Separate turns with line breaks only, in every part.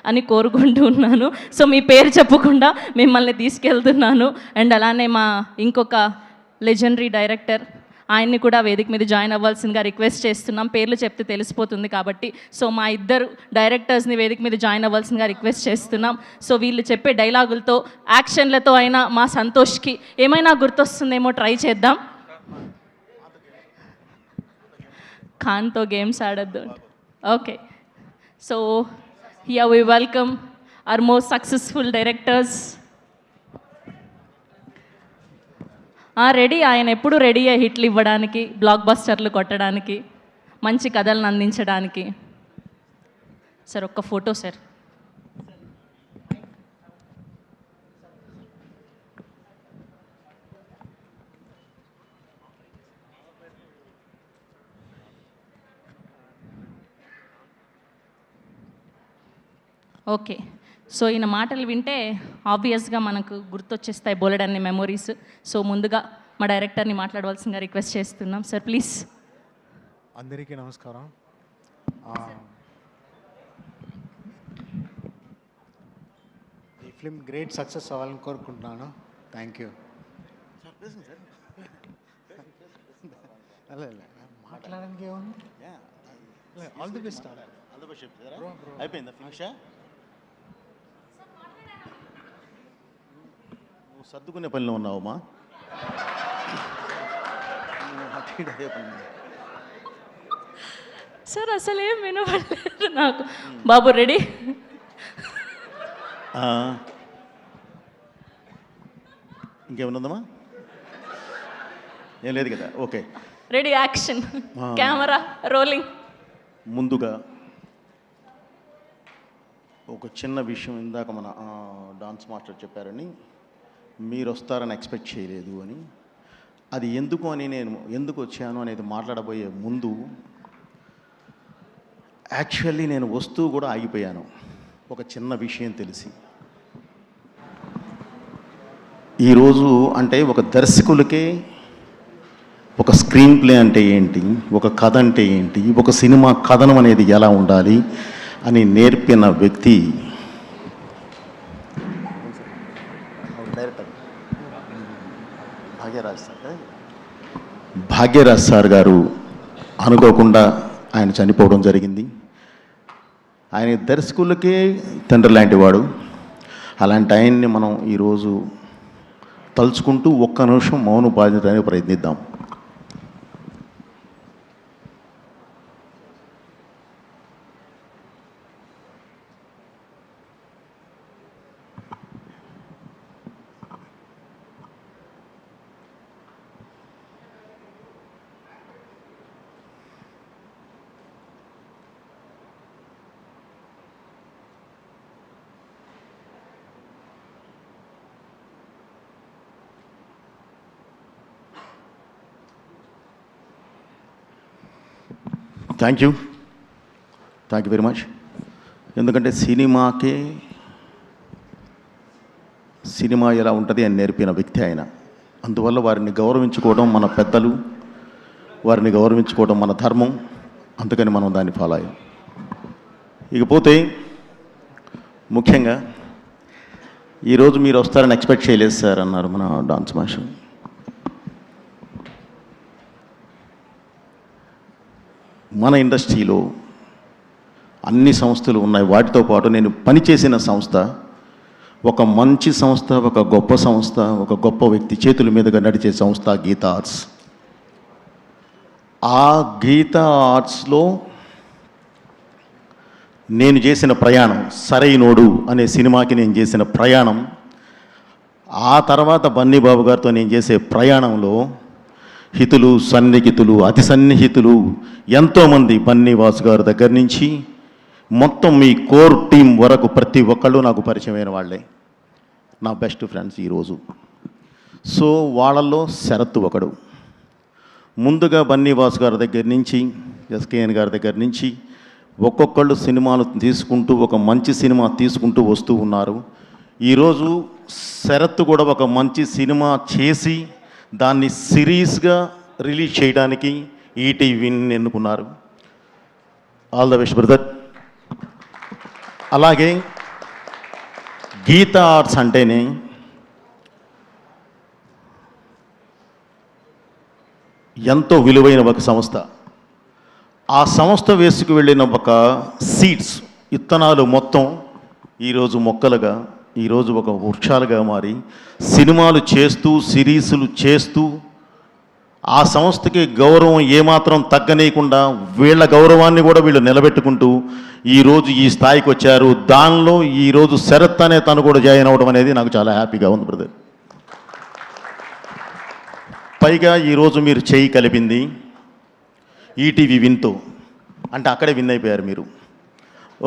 అని కోరుకుంటూ ఉన్నాను. సో మీ పేరు చెప్పకుండా మిమ్మల్ని తీసుకెళ్తున్నాను. అండ్ అలానే మా ఇంకొక లెజెండరీ డైరెక్టర్ ఆయన్ని కూడా వేదిక మీద జాయిన్ అవ్వాల్సిందిగా రిక్వెస్ట్ చేస్తున్నాం. పేర్లు చెప్తే తెలిసిపోతుంది కాబట్టి. సో మా ఇద్దరు డైరెక్టర్స్ని వేదిక మీద జాయిన్ అవ్వాల్సిందిగా రిక్వెస్ట్ చేస్తున్నాం. సో వీళ్ళు చెప్పే డైలాగులతో యాక్షన్లతో అయినా మా సంతోష్కి ఏమైనా గుర్తొస్తుందేమో ట్రై చేద్దాం. ఖాన్తో గేమ్స్ ఆడద్దు. Okay, so here we welcome our most successful directors. Ready, ఆయన ఎప్పుడు రెడీ హిట్లు ఇవ్వడానికి, బ్లాక్ బస్టర్లు కొట్టడానికి, మంచి కథలను అందించడానికి. సార్ ఒక్క ఫోటో సార్. ఓకే, సో ఈయన మాటలు వింటే ఆబ్వియస్గా మనకు గుర్తొచ్చేస్తాయి బోలెడన్ని మెమొరీస్. సో ముందుగా మా డైరెక్టర్ని మాట్లాడవలసిందిగా రిక్వెస్ట్ చేస్తున్నాం. Sir please.
అందరికీ నమస్కారం. ఈ ఫిల్మ్ గ్రేట్ సక్సెస్ అవ్వాలని కోరుకుంటున్నాను. Thank you. మాట్లాడడానికి ఏమన్నా ఆల్ ది బెస్ట్.
అయిపోయిందా ఫినిషా? నువ్వు సర్దుకునే పనిలో ఉన్నావమ్మా.
సార్ అసలు ఏం వినపడలేదు నాకు. బాబు రెడీ?
ఇంకేమన్నా ఉందమ్మా? ఏం లేదు కదా? Okay,
ready, action, camera rolling.
ముందుగా ఒక చిన్న విషయం, ఇందాక మన డాన్స్ మాస్టర్ చెప్పారని, మీరు వస్తారని ఎక్స్పెక్ట్ చేయలేదు అని. అది ఎందుకు అని, నేను ఎందుకు వచ్చాను అనేది మాట్లాడబోయే ముందు యాక్చువల్లీ నేను వస్తూ కూడా ఆగిపోయాను ఒక చిన్న విషయం తెలిసి. ఈరోజు అంటే ఒక దర్శకులకే ఒక స్క్రీన్ ప్లే అంటే ఏంటి, ఒక కథ అంటే ఏంటి, ఒక సినిమా కథనం అనేది ఎలా ఉండాలి అని నేర్పిన వ్యక్తి డైరెక్టర్ భాగ్యరాజ్ సార్ గారు. అనుకోకుండా ఆయన చనిపోవడం జరిగింది. ఆయన దర్శకులకే తండ్రి లాంటి వాడు. అలాంటి ఆయన్ని మనం ఈరోజు తలుచుకుంటూ ఒక్క నిమిషం మౌన బాధ్యతని ప్రయత్నిద్దాం. Thank you very much. ఎందుకంటే సినిమా ఎలా ఉంటుంది అని నేర్పిన వ్యక్తి ఆయన. అందువల్ల వారిని గౌరవించుకోవడం మన పెద్దలు, వారిని గౌరవించుకోవడం మన ధర్మం. అందుకని మనం దాన్ని ఫాలో అయ్యాం. ఇకపోతే ముఖ్యంగా ఈరోజు మీరు వస్తారని ఎక్స్పెక్ట్ చేయలేదు సార్ అన్నారు మన డాన్స్ మాస్టర్. మన ఇండస్ట్రీలో అన్ని సంస్థలు ఉన్నాయి. వాటితో పాటు నేను పనిచేసిన సంస్థ ఒక మంచి సంస్థ, ఒక గొప్ప సంస్థ, ఒక గొప్ప వ్యక్తి చేతుల మీదుగా నడిచే సంస్థ గీతా ఆర్ట్స్. ఆ గీతా ఆర్ట్స్లో నేను చేసిన ప్రయాణం, సరైనోడు అనే సినిమాకి నేను చేసిన ప్రయాణం, ఆ తర్వాత బన్నీ బాబు గారితో నేను చేసే ప్రయాణంలో హితులు, సన్నిహితులు, అతి సన్నిహితులు ఎంతోమంది, బన్నీ వాసు గారి దగ్గర నుంచి మొత్తం మీ కోర్ టీం వరకు ప్రతి ఒక్కళ్ళు నాకు పరిచయమైన వాళ్ళే, నా బెస్ట్ ఫ్రెండ్స్ ఈరోజు. సో వాళ్ళల్లో శరత్ ఒకడు. ముందుగా బన్నీ వాసు గారి దగ్గర నుంచి, ఎస్కేఎన్ గారి దగ్గర నుంచి ఒక్కొక్కళ్ళు సినిమాలు తీసుకుంటూ, ఒక మంచి సినిమా తీసుకుంటూ వస్తూ ఉన్నారు. ఈరోజు శరత్ కూడా ఒక మంచి సినిమా చేసి దాన్ని సిరీస్గా రిలీజ్ చేయడానికి ఈటీవీని ఎన్నుకున్నారు. All the best brother. అలాగే గీత ఆర్ట్స్ అంటేనే ఎంతో విలువైన ఒక సంస్థ. ఆ సంస్థ వేసుకు వెళ్ళిన ఒక సీడ్స్, విత్తనాలు మొత్తం ఈరోజు మొక్కలుగా, ఈరోజు ఒక వృక్షాలుగా మారి సినిమాలు చేస్తూ, సిరీసులు చేస్తూ, ఆ సంస్థకి గౌరవం ఏమాత్రం తగ్గనీయకుండా వీళ్ళ గౌరవాన్ని కూడా వీళ్ళు నిలబెట్టుకుంటూ ఈరోజు ఈ స్థాయికి వచ్చారు. దానిలో ఈరోజు శరత్ అనే తను కూడా జాయిన్ అవ్వడం అనేది నాకు చాలా హ్యాపీగా ఉంది బ్రదర్. పైగా ఈరోజు మీరు చేయి కలిపింది ఈటీవీ విన్తో, అంటే అక్కడే విన్ అయిపోయారు మీరు.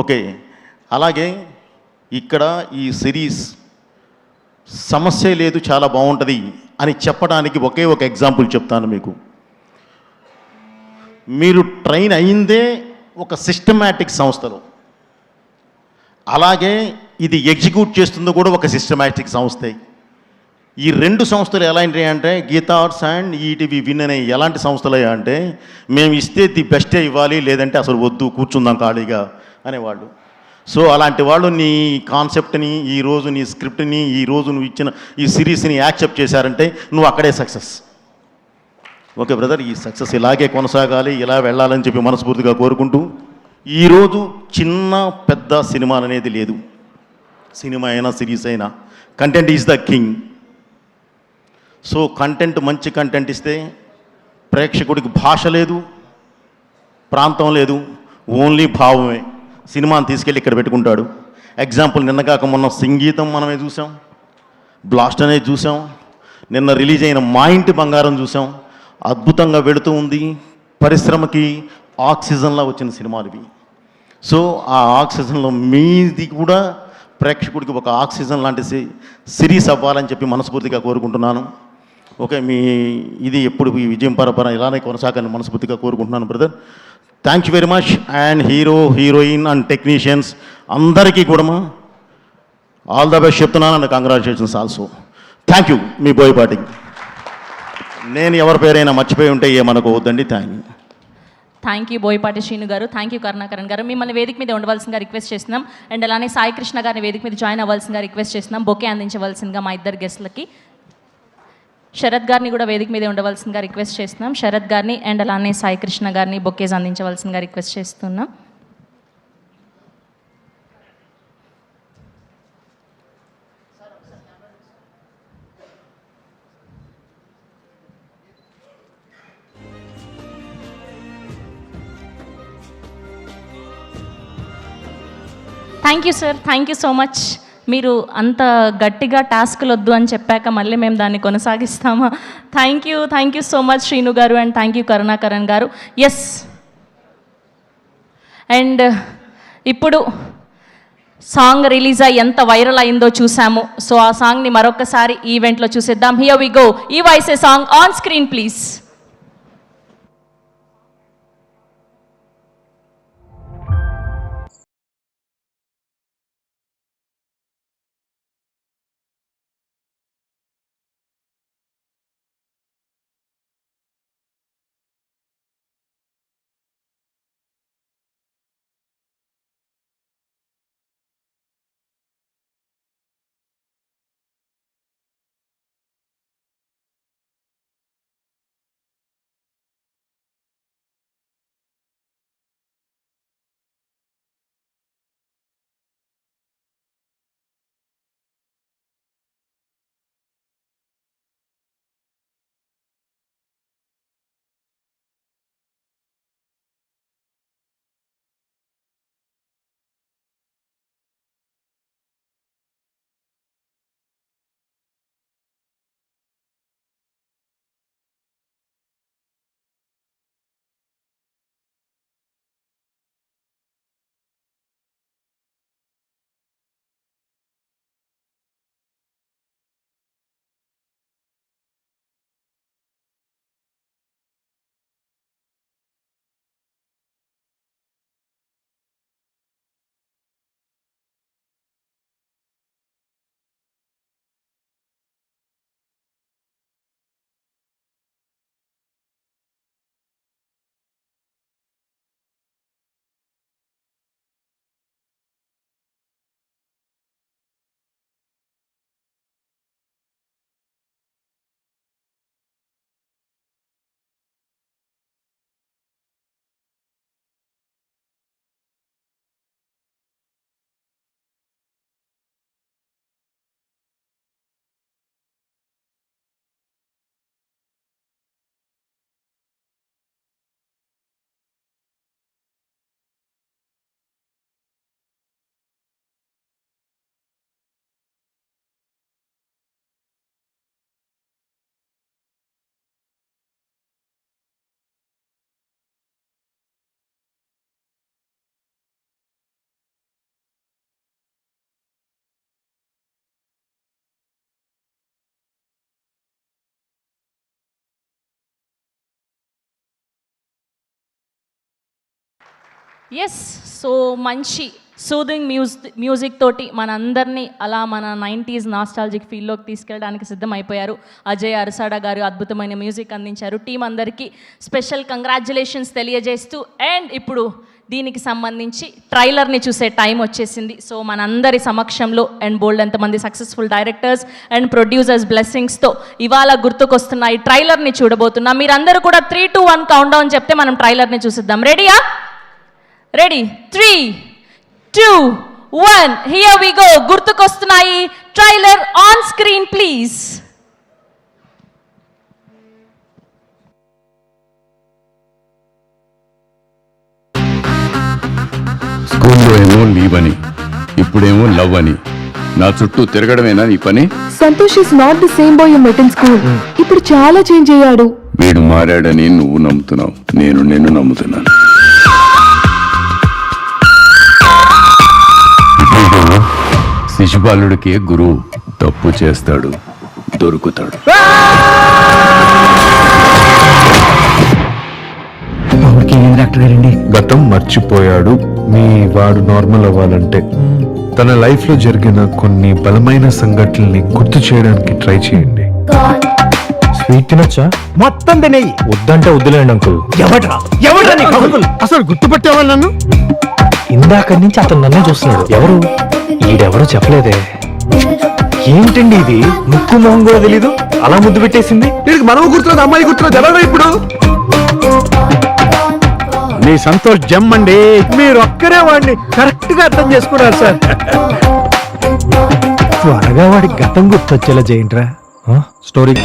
ఓకే, అలాగే ఇక్కడ ఈ సిరీస్ సమస్య లేదు, చాలా బాగుంటుంది అని చెప్పడానికి ఒకే ఒక ఎగ్జాంపుల్ చెప్తాను మీకు. మీరు ట్రైన్ అయిందే ఒక సిస్టమాటిక్ సంస్థలో, అలాగే ఇది ఎగ్జిక్యూట్ చేస్తుందో కూడా ఒక సిస్టమాటిక్ సంస్థే. ఈ రెండు సంస్థలు ఎలాంటి అంటే Geetha Arts and ETV Win అనే ఎలాంటి సంస్థలు అంటే మేము ఇస్తే ది బెస్టే ఇవ్వాలి, లేదంటే అసలు వద్దు కూర్చుందాం ఖాళీగా అనేవాళ్ళు. సో అలాంటి వాళ్ళు నీ కాన్సెప్ట్ని, ఈరోజు నీ స్క్రిప్ట్ని, ఈరోజు నువ్వు ఇచ్చిన ఈ సిరీస్ని యాక్సెప్ట్ చేశారంటే నువ్వు అక్కడే సక్సెస్. ఓకే బ్రదర్, ఈ సక్సెస్ ఇలాగే కొనసాగాలి, ఇలా వెళ్ళాలని చెప్పి మనస్ఫూర్తిగా కోరుకుంటూ, ఈరోజు చిన్న పెద్ద సినిమా అనేది లేదు. సినిమా అయినా సిరీస్ అయినా content is the king. So content, మంచి కంటెంట్ ఇస్తే ప్రేక్షకుడికి భాష లేదు, ప్రాంతం లేదు, ఓన్లీ భావమే. సినిమాని తీసుకెళ్ళి ఇక్కడ పెట్టుకుంటాడు. ఎగ్జాంపుల్, నిన్న కాక మొన్న సంగీతం మనమే చూసాం, బ్లాస్ట్ అనేది చూసాం, నిన్న రిలీజ్ అయిన మా ఇంటి బంగారం చూసాం. అద్భుతంగా వెళుతూ ఉంది. పరిశ్రమకి ఆక్సిజన్లా వచ్చిన సినిమాలు ఇవి. సో ఆ ఆక్సిజన్లో మీది కూడా ప్రేక్షకుడికి ఒక ఆక్సిజన్ లాంటి సిరీస్ అవ్వాలని చెప్పి మనస్ఫూర్తిగా కోరుకుంటున్నాను. ఓకే, మీ ఇది ఎప్పుడు ఈ విజయం పరపర ఇలానే కొనసాగాలని మనస్ఫూర్తిగా కోరుకుంటున్నాను brother. Thank you very much. And hero, heroine and technicians అందరికీ కూడా ఆల్ ద బెస్ట్ చెప్తున్నాను. And congratulations also. Thank you. మీ బోయపాటి. నేను ఎవరి పేరైనా మర్చిపోయి ఉంటే ఏమనుకోవద్దండి. Thank you.
Thank you Boyapati Srinu గారు, థ్యాంక్ యూ కరుణాకరణ్ గారు. మిమ్మల్ని వేదిక మీద ఉండవలసిందిగా రిక్వెస్ట్ చేస్తున్నాం. అండ్ అలానే సాయి కృష్ణ గారిని వేదిక మీద జాయిన్ అవ్వాల్సిందిగా రిక్వెస్ట్ చేస్తున్నాం. బొకే అందించవలసిందిగా మా ఇద్దరు గెస్ట్లకి. శరత్ గారిని కూడా వేదిక మీద ఉండవలసిందిగా రిక్వెస్ట్ చేస్తున్నాం. శరత్ గారిని అండ్ అలానే సాయి కృష్ణ గారిని బొకేస్ అందించవలసిందిగా రిక్వెస్ట్ చేస్తున్నాం. Thank you sir, thank you so much. మీరు అంత గట్టిగా టాస్క్లు వద్దు అని చెప్పాక మళ్ళీ మేము దాన్ని కొనసాగిస్తామా? Thank you so much Srinu గారు అండ్ థ్యాంక్ యూ కరుణాకరణ్ గారు. ఎస్, అండ్ ఇప్పుడు సాంగ్ రిలీజ్ అయ్యి ఎంత వైరల్ అయిందో చూసాము. సో ఆ సాంగ్ని మరొకసారి ఈ ఈవెంట్లో చూసేద్దాం. Here we go. ఈ voice song on screen please. Yes, so మంచి సూదింగ్ మ్యూజిక్ తోటి మనందరినీ అలా మన 90s నాస్టాలజిక్ ఫీల్లోకి తీసుకెళ్ళడానికి సిద్ధమైపోయారు అజయ్ అరసాడ గారు. అద్భుతమైన మ్యూజిక్ అందించారు. టీం అందరికీ స్పెషల్ కంగ్రాచ్యులేషన్స్ తెలియజేస్తూ, అండ్ ఇప్పుడు దీనికి సంబంధించి ట్రైలర్ని చూసే టైం వచ్చేసింది. సో మనందరి సమక్షంలో అండ్ బోల్డ్ ఎంతమంది సక్సెస్ఫుల్ డైరెక్టర్స్ అండ్ ప్రొడ్యూసర్స్ బ్లెస్సింగ్స్తో ఇవాళ గుర్తుకొస్తున్న ఈ ట్రైలర్ని చూడబోతున్నాం. మీరందరూ కూడా 3, 2, 1 కౌంట్ డౌన్ చెప్తే మనం ట్రైలర్ని చూసిద్దాం. రెడీయా? Ready? 3, 2, 1 here we go. Gurthukosthunnayi trailer on screen please.
స్కూల్లో ఏమో లీవ్ అని, ఇప్పుడేమో లవ్ అని, నా చుట్టూ తిరగడమేనా నీ పని?
Santosh is not the same boy you met in school. ఇప్పుడు చాలా చేంజ్ అయ్యాడు.
వీడు మారాడని నువ్వు నమ్ముతున్నావు, నేను నిన్ను నమ్ముతున్నాను. వీడు శిశుపాలుడికి గురువు. తప్పు చేస్తాడు, దొరుకుతాడు.
గతం మర్చిపోయాడు. మీ వాడు నార్మల్ అవ్వాలంటే తన లైఫ్ లో జరిగిన కొన్ని బలమైన సంఘటనల్ని గుర్తు చేయడానికి ట్రై చేయండి.
స్వీట్ తినొచ్చా? మొత్తం తినేయి. వద్దంటే వద్దులేండి అంకుల్. ఎవడ్రా నీకు అంకుల్?
అసలు గుర్తుపట్టావా నన్ను?
ఇందాక నుంచి అతను నన్నే చూస్తున్నాడు. ఎవరు? ఈడెవరో చెప్పలేదే. ఏంటండి ఇది? ముక్కు మొహం కూడా తెలీదు, అలా ముద్దు పెట్టేసింది.
వీడికి మనము గుర్తులేదు, అమ్మాయి గుర్తులేదు. ఎవరు ఇప్పుడు?
నీ సంతోష్ జమ్మండి. మీరు ఒక్కరే వాడిని కరెక్ట్ గా అర్థం చేసుకున్నారు సార్. త్వరగా వాడి గతం గుర్తొచ్చేలా చేయండిరా. స్టోరీ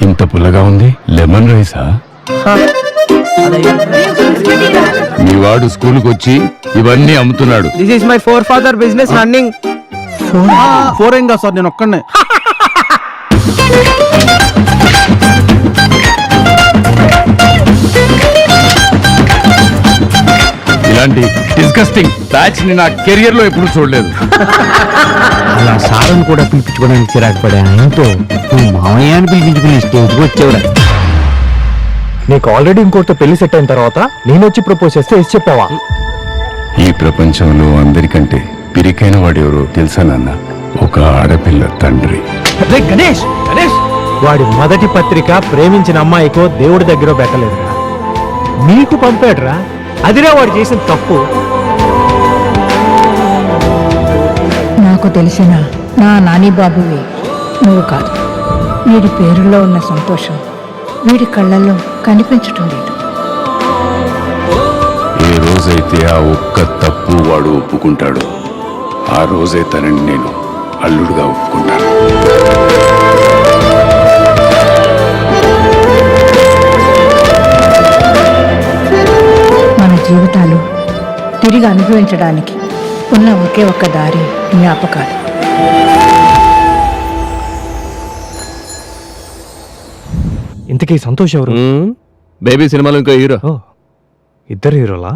ఇంత పుల్లగా ఉంది. లెమన్ రైసా? మీ వాడు స్కూల్కి వచ్చి ఇవన్నీ అమ్ముతున్నాడు.
This is my four father business running. Four ఏం కాదు సార్, నేను ఒక్కనే.
ఇలాంటి డిస్గస్టింగ్ బ్యాచ్ ని నా కెరియర్ లో ఎప్పుడు చూడలేదు.
అలా సారను కూడా పిలిపించుకోవడానికి చిరాకు పడే ఆయనతో నువ్వు మామయ్య అని పిలిపించుకుని స్టేజ్కి వచ్చేవరా?
నీకు ఆల్రెడీ ఇంకోటితో పెళ్లి సెట్ అయిన తర్వాత నేను వచ్చి ప్రపోజ్ చేస్తే ఎస్ చెప్పావా?
ఈ ప్రపంచంలో అందరికంటే పిరికైన వాడెవరో తెలుసా నాన్న? ఒక ఆడపిల్ల తండ్రి.
గణేష్ గణేష్ వాడి మొదటి పత్రిక ప్రేమించిన అమ్మాయికో దేవుడి దగ్గర పెట్టలేదురా, నీకు పంపాడురా. అదిరా వాడు చేసిన తప్పు.
నాకు తెలిసిన నా నాని బాబువి నువ్వు కాదు. వీడి పేరులో ఉన్న సంతోషం వీడి కళ్ళల్లో కనిపించటం లేదు.
ఏ రోజైతే ఆ ఒక్క తప్పు వాడు ఒప్పుకుంటాడో ఆ రోజే తనని నేను అల్లుడుగా ఒప్పుకుంటాను.
మన జీవితాలు తిరిగి అనుభవించడానికి ఉన్న ఒకే ఒక్క దారి జ్ఞాపకాలు.
ఇంతకీ సంతోష్ ఎవరు?
బేబీ సినిమాలో ఇంకో హీరో.
ఇద్దరు హీరోలా?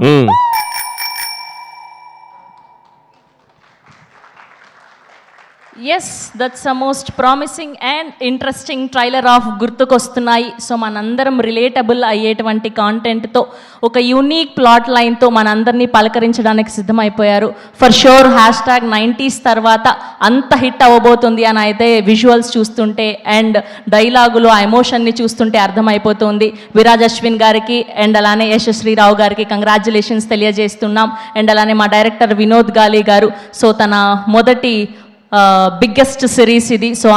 Yes, that's a most promising and interesting trailer of Gurthukosthunnayi. So మనందరం రిలేటబుల్ అయ్యేటువంటి కాంటెంట్తో ఒక యూనిక్ ప్లాట్ లైన్తో మనందరినీ పలకరించడానికి సిద్ధమైపోయారు. ఫర్ షూర్ #90s తర్వాత అంత హిట్ అవ్వబోతుంది అని అయితే విజువల్స్ చూస్తుంటే అండ్ డైలాగులు ఆ ఎమోషన్ని చూస్తుంటే అర్థమైపోతుంది. విరాజ్ అశ్విన్ గారికి అండ్ అలానే యశశ్రీరావు గారికి కంగ్రాచ్యులేషన్స్ తెలియజేస్తున్నాం. అండ్ అలానే మా డైరెక్టర్ వినోద్ గాలి గారు. సో తన మొదటి బిగ్గెస్ట్ సిరీస్ ఇది. సో